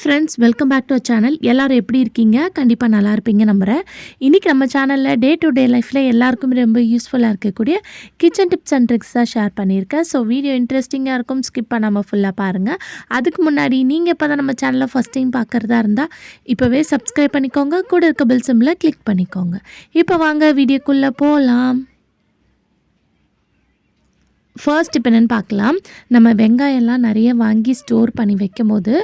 Friends, welcome back to our channel. எல்லாரும் எப்படி இருக்கீங்க? கண்டிப்பாக நல்லா இருப்பீங்க நம்புகிறேன். இன்றைக்கி நம்ம சேனலில் டே டு டே லைஃப்பில் எல்லாருக்கும் ரொம்ப யூஸ்ஃபுல்லாக இருக்கக்கூடிய கிச்சன் டிப்ஸ் அண்ட் ட்ரிக்ஸ் தான் ஷேர் பண்ணியிருக்கேன். ஸோ வீடியோ இன்ட்ரெஸ்டிங்காக இருக்கும், ஸ்கிப் பண்ணாமல் ஃபுல்லாக பாருங்கள். அதுக்கு முன்னாடி நீங்கள் இப்போ தான் நம்ம சேனலில் ஃபஸ்ட் டைம் பார்க்குறதா இருந்தால் இப்போவே சப்ஸ்கிரைப் பண்ணிக்கோங்க, கூட இருக்க பெல் சிம்பிளை கிளிக் பண்ணிக்கோங்க. இப்போ வாங்க வீடியோக்குள்ளே போகலாம். ஃபர்ஸ்ட் இப்போ என்னென்னு பார்க்கலாம். நம்ம வெங்காயம்லாம் நிறைய வாங்கி ஸ்டோர் பண்ணி வைக்கும் போது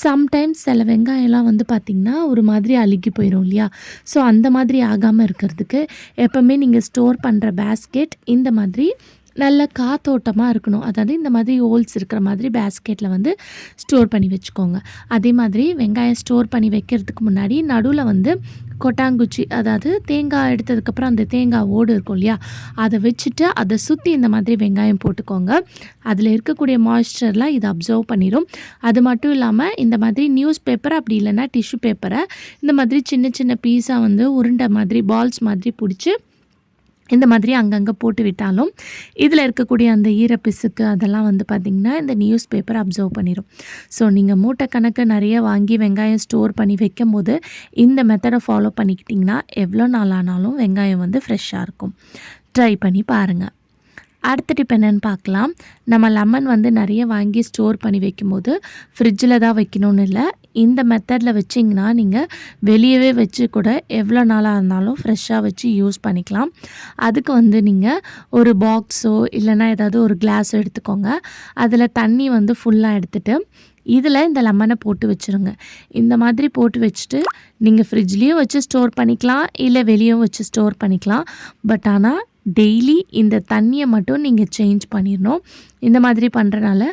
சம்டைம்ஸ் சில வெங்காயம்லாம் வந்து பார்த்திங்கன்னா ஒரு மாதிரி அழுகி போயிடும் இல்லையா? ஸோ அந்த மாதிரி ஆகாமல் இருக்கிறதுக்கு எப்போவுமே நீங்கள் ஸ்டோர் பண்ணுற பேஸ்கெட் இந்த மாதிரி நல்ல காத்தோட்டமாக இருக்கணும். அதாவது இந்த மாதிரி ஹோல்ஸ் இருக்கிற மாதிரி பேஸ்கெட்டில் வந்து ஸ்டோர் பண்ணி வச்சுக்கோங்க. அதே மாதிரி வெங்காயம் ஸ்டோர் பண்ணி வைக்கிறதுக்கு முன்னாடி நடுவில் வந்து கொட்டாங்குச்சி, அதாவது தேங்காய் எடுத்ததுக்கப்புறம் அந்த தேங்காய் ஓடு இருக்கும் இல்லையா, அதை வச்சுட்டு அதை சுற்றி இந்த மாதிரி வெங்காயம் போட்டுக்கோங்க. அதில் இருக்கக்கூடிய மாய்ஸ்சர்லாம் இதை அப்சர்வ் பண்ணிடும். அது மட்டும் இல்லாமல் இந்த மாதிரி நியூஸ் பேப்பர் அப்படி இல்லைன்னா டிஷ்யூ பேப்பரை இந்த மாதிரி சின்ன சின்ன பீஸாக வந்து உருண்டை மாதிரி பால்ஸ் மாதிரி பிடிச்சி இந்த மாதிரி அங்கங்கே போட்டு விட்டாலும் இதில் இருக்கக்கூடிய அந்த ஈரப்பிசுக்கு அதெல்லாம் வந்து பார்த்திங்கன்னா இந்த நியூஸ் பேப்பர் அப்சர்வ் பண்ணிடும். ஸோ நீங்கள் மூட்டை கணக்கு நிறைய வாங்கி வெங்காயம் ஸ்டோர் பண்ணி வைக்கும் போது இந்த மெத்தடை ஃபாலோ பண்ணிக்கிட்டிங்கன்னா எவ்வளோ நாள் ஆனாலும் வெங்காயம் வந்து ஃப்ரெஷ்ஷாக இருக்கும். ட்ரை பண்ணி பாருங்கள். அடுத்த டிப் என்னென்னு பார்க்கலாம். நம்ம லெமன் வந்து நிறைய வாங்கி ஸ்டோர் பண்ணி வைக்கும்போது ஃப்ரிட்ஜில் தான் வைக்கணும்னு இல்லை, இந்த மெத்தடில் வச்சிங்கன்னா நீங்கள் வெளியவே வச்சு கூட எவ்வளோ நாளாக இருந்தாலும் ஃப்ரெஷ்ஷாக வச்சு யூஸ் பண்ணிக்கலாம். அதுக்கு வந்து நீங்கள் ஒரு பாக்ஸோ இல்லைனா ஏதாவது ஒரு கிளாஸ் எடுத்துக்கோங்க. அதில் தண்ணி வந்து ஃபுல்லாக எடுத்துகிட்டு இதில் இந்த லெமனை போட்டு வச்சுருங்க. இந்த மாதிரி போட்டு வச்சுட்டு நீங்கள் ஃப்ரிட்ஜ்லேயும் வச்சு ஸ்டோர் பண்ணிக்கலாம், இல்லை வெளியும் வச்சு ஸ்டோர் பண்ணிக்கலாம். பட் ஆனால் டெய்லி இந்த தண்ணியை மட்டும் நீங்கள் சேஞ்ச் பண்ணிடணும். இந்த மாதிரி பண்ணுறனால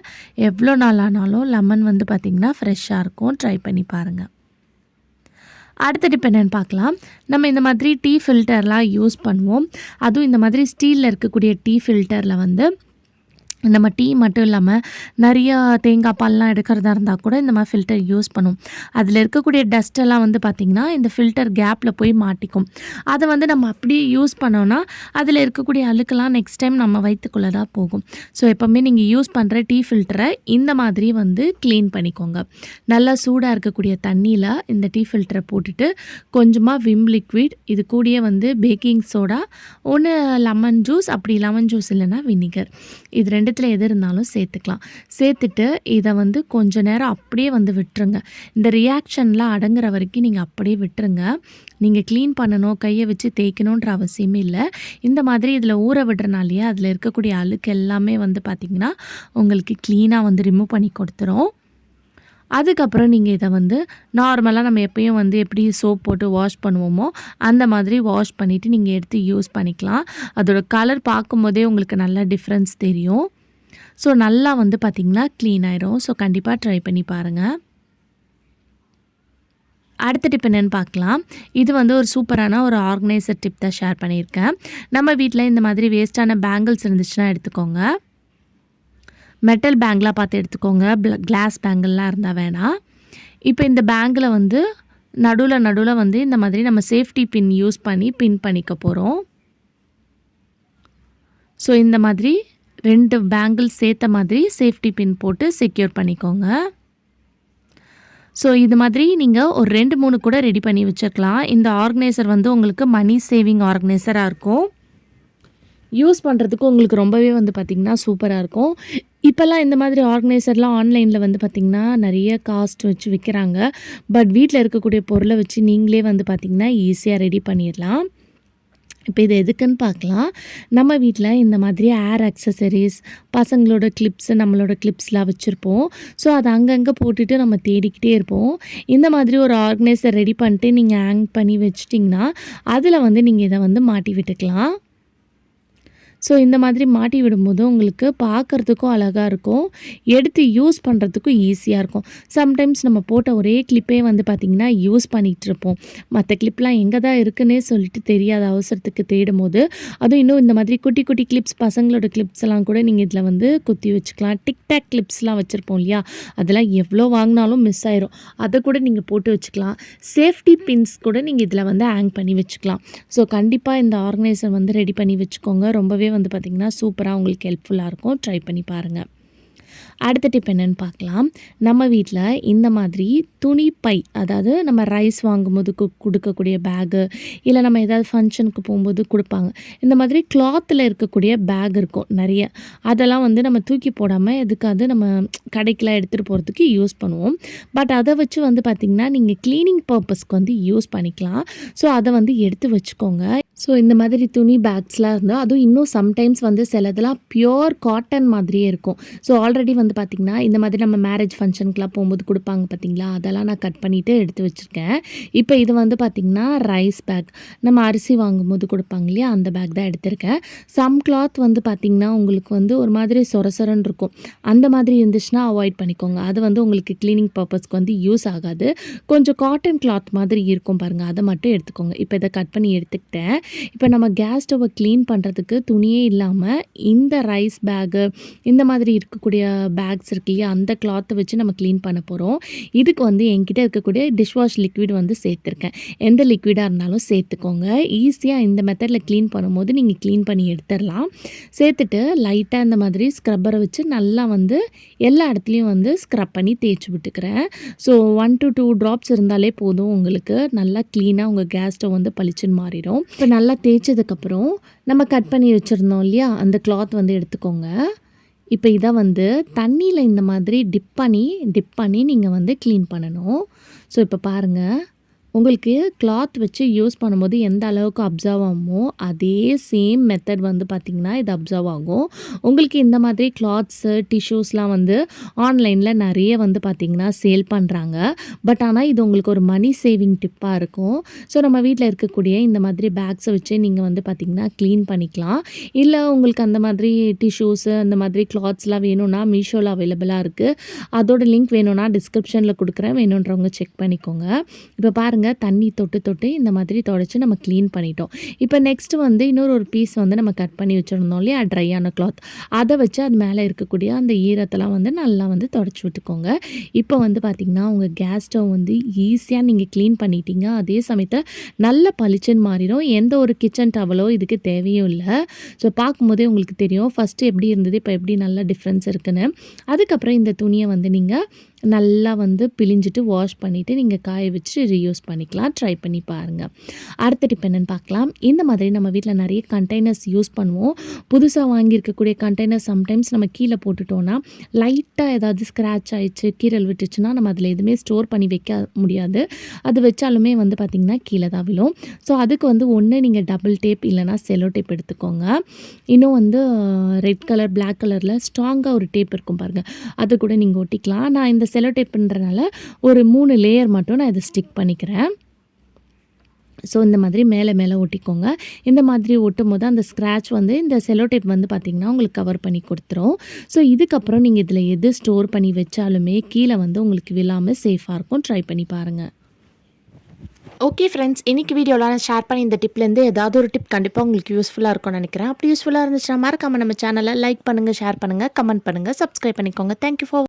எவ்வளோ நாள் ஆனாலும் லெமன் வந்து பார்த்திங்கன்னா ஃப்ரெஷ்ஷாக இருக்கும். ட்ரை பண்ணி பாருங்கள். அடுத்த டிப் என்னென்னு பார்க்கலாம். நம்ம இந்த மாதிரி டீ ஃபில்டர்லாம் யூஸ் பண்ணுவோம். அதுவும் இந்த மாதிரி ஸ்டீலில் இருக்கக்கூடிய டீ ஃபில்டரில் வந்து நம்ம டீ மட்டும் இல்லாமல் நிறையா தேங்காய் பால்லாம் எடுக்கிறதா இருந்தால் கூட இந்த மாதிரி ஃபில்டர் யூஸ் பண்ணும். அதில் இருக்கக்கூடிய டஸ்ட்டெல்லாம் வந்து பார்த்திங்கன்னா இந்த ஃபில்டர் கேப்பில் போய் மாட்டிக்கும். அதை வந்து நம்ம அப்படியே யூஸ் பண்ணோன்னா அதில் இருக்கக்கூடிய அழுக்கெல்லாம் நெக்ஸ்ட் டைம் நம்ம வயிற்றுக்குள்ளே தான் போகும். ஸோ எப்போவுமே நீங்கள் யூஸ் பண்ணுற டீ ஃபில்டரை இந்த மாதிரி வந்து க்ளீன் பண்ணிக்கோங்க. நல்லா சூடாக இருக்கக்கூடிய தண்ணியில் இந்த டீ ஃபில்டரை போட்டுட்டு கொஞ்சமாக விம் லிக்விட், இது கூடயே வந்து பேக்கிங் சோடா, ஒன்று லெமன் ஜூஸ், அப்படி லெமன் ஜூஸ் இல்லைன்னா வினிகர், இது ரெண்டுத்தில் எது இருந்தாலும் சேர்த்துக்கலாம். சேர்த்துட்டு இதை வந்து கொஞ்ச நேரம் அப்படியே வந்து விட்டுருங்க. இந்த ரியாக்ஷன்லாம் அடங்குற வரைக்கும் நீங்கள் அப்படியே விட்டுருங்க. நீங்கள் க்ளீன் பண்ணணும், கையை வச்சு தேய்க்கணுன்ற அவசியமே இல்லை. இந்த மாதிரி இதில் ஊற விடுறனாலேயே அதில் இருக்கக்கூடிய அழுக்கு எல்லாமே வந்து பார்த்திங்கன்னா உங்களுக்கு க்ளீனாக வந்து ரிமூவ் பண்ணி கொடுத்துரும். அதுக்கப்புறம் நீங்கள் இதை வந்து நார்மலாக நம்ம எப்பயும் வந்து எப்படி சோப் போட்டு வாஷ் பண்ணுவோமோ அந்த மாதிரி வாஷ் பண்ணிவிட்டு நீங்கள் எடுத்து யூஸ் பண்ணிக்கலாம். அதோட கலர் பார்க்கும்போதே உங்களுக்கு நல்ல டிஃப்ரென்ஸ் தெரியும். ஸோ நல்லா வந்து பார்த்திங்கன்னா க்ளீன் ஆயிரும். ஸோ கண்டிப்பாக ட்ரை பண்ணி பாருங்கள். அடுத்த டிப் என்னென்னு பார்க்கலாம். இது வந்து ஒரு சூப்பரான ஒரு ஆர்கனைசர் டிப் தான் ஷேர் பண்ணியிருக்கேன். நம்ம வீட்டில் இந்த மாதிரி வேஸ்ட்டான பேங்கிள்ஸ் இருந்துச்சுன்னா எடுத்துக்கோங்க. மெட்டல் பேங்கிளாக பார்த்து எடுத்துக்கோங்க, கிளாஸ் பேங்கிள்லாம் இருந்தால் வேணாம். இப்போ இந்த பேங்கில் வந்து நடுவில் வந்து இந்த மாதிரி நம்ம சேஃப்டி பின் யூஸ் பண்ணி பின் பண்ணிக்க போகிறோம். ஸோ இந்த மாதிரி 2 பேங்கிள் சேர்த்த மாதிரி சேஃப்டி பின் போட்டு செக்யூர் பண்ணிக்கோங்க. ஸோ இது மாதிரி நீங்கள் ஒரு 2-3 கூட ரெடி பண்ணி வச்சுக்கலாம். இந்த ஆர்கனைசர் வந்து உங்களுக்கு மணி சேவிங் ஆர்கனைசராக இருக்கும். யூஸ் பண்ணுறதுக்கு உங்களுக்கு ரொம்பவே வந்து பார்த்திங்கன்னா சூப்பராக இருக்கும். இப்போல்லாம் இந்த மாதிரி ஆர்கனைசர்லாம் ஆன்லைனில் வந்து பார்த்திங்கன்னா நிறைய காஸ்ட் வச்சு விற்கிறாங்க. பட் வீட்டில் இருக்கக்கூடிய பொருளை வச்சு நீங்களே வந்து பார்த்திங்கன்னா ஈஸியாக ரெடி பண்ணிடலாம். இப்போ இது எதுக்குன்னு பார்க்கலாம். நம்ம வீட்டில் இந்த மாதிரி ஏர் அக்சசரிஸ், பசங்களோட கிளிப்ஸு, நம்மளோட கிளிப்ஸ்லாம் வச்சுருப்போம். ஸோ அதை அங்கங்கே போட்டுட்டு நம்ம தேடிக்கிட்டே இருப்போம். இந்த மாதிரி ஒரு ஆர்கனைசர் ரெடி பண்ணிட்டு நீங்கள் ஹேங் பண்ணி வச்சிட்டிங்கன்னா அதில் வந்து நீங்கள் இதை வந்து மாட்டி விட்டுக்கலாம். ஸோ இந்த மாதிரி மாட்டி விடும்போது உங்களுக்கு பார்க்குறதுக்கும் அழகாக இருக்கும், எடுத்து யூஸ் பண்ணுறதுக்கும் ஈஸியாக இருக்கும். சம்டைம்ஸ் நம்ம போட்ட ஒரே கிளிப்பே வந்து பார்த்திங்கன்னா யூஸ் பண்ணிகிட்ருப்போம். மற்ற கிளிப்லாம் எங்கே தான் இருக்குன்னே சொல்லிட்டு தெரியாத அவசரத்துக்கு தேடும் போது, அதுவும் இன்னும் இந்த மாதிரி குட்டி குட்டி கிளிப்ஸ், பசங்களோட கிளிப்ஸ் எல்லாம் கூட நீங்கள் இதில் வந்து குத்தி வச்சுக்கலாம். டிக்டாக் கிளிப்ஸ்லாம் வச்சுருப்போம் இல்லையா, அதெல்லாம் எவ்வளோ வாங்கினாலும் மிஸ் ஆயிரும். அதை கூட நீங்கள் போட்டு வச்சுக்கலாம். சேஃப்டி பின்ஸ் கூட நீங்கள் இதில் வந்து ஹேங் பண்ணி வச்சுக்கலாம். ஸோ கண்டிப்பாக இந்த ஆர்கனைசர் வந்து ரெடி பண்ணி வச்சுக்கோங்க. ரொம்பவே வந்து பார்த்திங்கன்னா சூப்பராக உங்களுக்கு ஹெல்ப்ஃபுல்லாக இருக்கும். ட்ரை பண்ணி பாருங்கள். அடுத்த டிப் என்னன்னு பார்க்கலாம். நம்ம வீட்ல இந்த மாதிரி துணி பை, அதாவது நம்ம ரைஸ் வாங்கும்போது குடுக்கக்கூடிய பேகு, இல்ல நம்ம ஏதாவது ஃபங்ஷனுக்கு போம்போது குடுப்பாங்க. இந்த மாதிரி கிளாத்ல இருக்கக்கூடிய பேக் இருக்கும் நெறைய. அதெல்லாம் வந்து நம்ம தூக்கி போடாம எதுக்காவது நம்ம கடைக்கெல்லாம் எடுத்துட்டு போறதுக்கு யூஸ் பண்ணுவோம். பட் அத வச்சு வந்து பார்த்தீங்கன்னா, நீங்க கிளீனிங் பர்ப்பஸ்க்கு வந்து யூஸ் பண்ணிக்கலாம். ஸோ அத வந்து எடுத்து வச்சுக்கோங்க. ஸோ இந்த மாதிரி துணி பேக்ஸ்லாம் இருந்தா, அதுவும் இன்னும் சம்டைம்ஸ் வந்து சிலதெல்லாம் பியூர் காட்டன் மாதிரியே இருக்கும். ஸோ ஆல்ரெடி வந்து பார்த்திங்கன்னா, இந்த மாதிரி நம்ம மேரேஜ் ஃபங்ஷனுக்குலாம் போகும்போது குடுப்பாங்க பார்த்தீங்களா, அதெல்லாம் நான் கட் பண்ணிவிட்டு எடுத்து வச்சுருக்கேன். இப்போ இது வந்து பார்த்திங்கன்னா, ரைஸ் பேக். நம்ம அரிசி வாங்கும்போது குடுப்பாங்க இல்லையா, அந்த பேக் தான் எடுத்திருக்கேன். சம் கிளாத் வந்து பார்த்திங்கன்னா, உங்களுக்கு வந்து ஒரு மாதிரி சொரசொரன்னு இருக்கும். அந்த மாதிரி இருந்துச்சுன்னா அவாய்ட் பண்ணிக்கோங்க. அது வந்து உங்களுக்கு கிளீனிங் பர்ப்பஸ்க்கு வந்து யூஸ் ஆகாது. கொஞ்சம் காட்டன் கிளாத் மாதிரி இருக்கும் பாருங்கள், அதை மட்டும் எடுத்துக்கோங்க. இப்போ இதை கட் பண்ணி எடுத்துக்கிட்டேன். இப்போ நம்ம கேஸ் ஸ்டவ்வை க்ளீன் பண்ணுறதுக்கு துணியே இல்லாமல் இந்த ரைஸ் பேகு, இந்த மாதிரி இருக்கக்கூடிய பேக்ஸ் இருக்கு இல்லையா, அந்த கிளாத்தை வச்சு நம்ம க்ளீன் பண்ண போகிறோம். இதுக்கு வந்து என்கிட்ட இருக்கக்கூடிய டிஷ்வாஷ் லிக்விட் வந்து சேர்த்துருக்கேன். எந்த லிக்விடாக இருந்தாலும் சேர்த்துக்கோங்க. ஈஸியாக இந்த மெத்தடில் க்ளீன் பண்ணும்போது நீங்கள் க்ளீன் பண்ணி எடுத்துடலாம். சேர்த்துட்டு லைட்டாக இந்த மாதிரி ஸ்க்ரப்பரை வச்சு நல்லா வந்து எல்லா இடத்துலையும் வந்து ஸ்க்ரப் பண்ணி தேய்ச்சி விட்டுக்கிறேன். ஸோ 1 to 2 ட்ராப்ஸ் இருந்தாலே போதும், உங்களுக்கு நல்லா க்ளீனாக உங்கள் கேஸ் ஸ்டவ் வந்து பளிச்சுன்னு மாறிடும். இப்போ நல்லா தேய்ச்சதுக்கப்புறம் நம்ம கட் பண்ணி வச்சுருந்தோம் இல்லையா, அந்த கிளாத் வந்து எடுத்துக்கோங்க. இப்போ இதை வந்து தண்ணியில் இந்த மாதிரி டிப் பண்ணி நீங்கள் வந்து க்ளீன் பண்ணணும். ஸோ இப்போ பாருங்கள், உங்களுக்கு கிளாத் வச்சு யூஸ் பண்ணும்போது எந்த அளவுக்கு அப்சர்வ் ஆகுமோ அதே சேம் மெத்தட் வந்து பார்த்திங்கன்னா இது அப்சர்வ் ஆகும். உங்களுக்கு இந்த மாதிரி கிளாத்ஸு, டிஷ்யூஸ்லாம் வந்து ஆன்லைனில் நிறைய வந்து பார்த்திங்கன்னா சேல் பண்ணுறாங்க. பட் ஆனால் இது உங்களுக்கு ஒரு மணி சேவிங் டிப்பாக இருக்கும். ஸோ நம்ம வீட்டில் இருக்கக்கூடிய இந்த மாதிரி பேக்ஸை வச்சு நீங்கள் வந்து பார்த்திங்கன்னா க்ளீன் பண்ணிக்கலாம். இல்லை உங்களுக்கு அந்த மாதிரி டிஷ்யூஸு, அந்த மாதிரி கிளாத்ஸ்லாம் வேணும்னா மீஷோவில் அவைலபிளாக இருக்குது. அதோட லிங்க் வேணும்னா டிஸ்கிரிப்ஷனில் கொடுக்குறேன், வேணுன்றவங்க செக் பண்ணிக்கோங்க. இப்போ பாருங்கள், தண்ணி தொட்டு இந்த மாதிரி தொடச்சி நம்ம க்ளீன் பண்ணிட்டோம். இப்போ நெக்ஸ்ட்டு வந்து இன்னொரு பீஸ் வந்து நம்ம கட் பண்ணி வச்சுருந்தோம் இல்லையா, ட்ரையான கிளாத், அதை வச்சு அது மேலே இருக்கக்கூடிய அந்த ஈரத்தெல்லாம் வந்து நல்லா வந்து தொடச்சி விட்டுக்கோங்க. இப்போ வந்து பார்த்திங்கன்னா உங்கள் கேஸ் ஸ்டவ் வந்து ஈஸியாக நீங்கள் க்ளீன் பண்ணிட்டீங்க. அதே சமயத்தில் நல்ல பளிச்சுன்னு மாறிடும். எந்த ஒரு கிச்சன் டவலோ இதுக்கு தேவையும் இல்லை. ஸோ பார்க்கும்போதே உங்களுக்கு தெரியும் ஃபஸ்ட்டு எப்படி இருந்தது, இப்போ எப்படி நல்ல டிஃப்ரென்ஸ் இருக்குன்னு. அதுக்கப்புறம் இந்த துணியை வந்து நீங்கள் நல்லா வந்து பிழிஞ்சிட்டு வாஷ் பண்ணிவிட்டு நீங்கள் காய வச்சு ரீயூஸ் பண்ணிக்கலாம். ட்ரை பண்ணி பாருங்கள். அடுத்த டிப் என்னென்னு பார்க்கலாம். இந்த மாதிரி நம்ம வீட்டில் நிறைய கண்டெய்னர்ஸ் யூஸ் பண்ணுவோம். புதுசாக வாங்கியிருக்கக்கூடிய கண்டெய்னர் சம்டைம்ஸ் நம்ம கீழே போட்டுட்டோன்னா லைட்டாக ஏதாவது ஸ்க்ராட்ச் ஆகிடுச்சு, கீறல் விட்டுச்சுன்னா நம்ம அதில் எதுவுமே ஸ்டோர் பண்ணி வைக்க முடியாது. அது வச்சாலுமே வந்து பார்த்திங்கன்னா கீழே தான் விழும். ஸோ அதுக்கு வந்து ஒன்று நீங்கள் டபுள் டேப் இல்லைனா செலோ டேப் எடுத்துக்கோங்க. இன்னும் வந்து ரெட் கலர், பிளாக் கலரில் ஸ்ட்ராங்காக ஒரு டேப் இருக்கும் பாருங்கள், அதை கூட நீங்கள் ஒட்டிக்கலாம். நான் இந்த செலோ டேப்புன்றனால ஒரு 3 லேயர் மட்டும் நான் இதை ஸ்டிக் பண்ணிக்கிறேன். ஸோ இந்த மாதிரி மேலே ஒட்டிக்கோங்க. இந்த மாதிரி ஒட்டும் போது அந்த ஸ்க்ராட்ச் வந்து இந்த செலோ டேப் வந்து பார்த்திங்கன்னா உங்களுக்கு கவர் பண்ணி கொடுத்துரும். ஸோ இதுக்கப்புறம் நீங்கள் இதில் எது ஸ்டோர் பண்ணி வச்சாலுமே கீழே வந்து உங்களுக்கு விழாமல் சேஃபாக இருக்கும். ட்ரை பண்ணி பாருங்கள். ஓகே ஃப்ரெண்ட்ஸ், இன்றைக்கி வீடியோவில் நான் ஷேர் பண்ணி இந்த டிப்லேருந்து ஏதாவது ஒரு டிப் கண்டிப்பாக உங்களுக்கு யூஸ்ஃபுல்லாக இருக்கும்னு நினைக்கிறேன். அப்படி யூஸ்ஃபுல்லாக இருந்துச்சுன்னா மறக்காமல் நம்ம சேனலை லைக் பண்ணுங்கள், ஷேர் பண்ணுங்கள், கமெண்ட் பண்ணுங்கள், சப்ஸ்கிரைப் பண்ணிக்கோங்க. Thank you for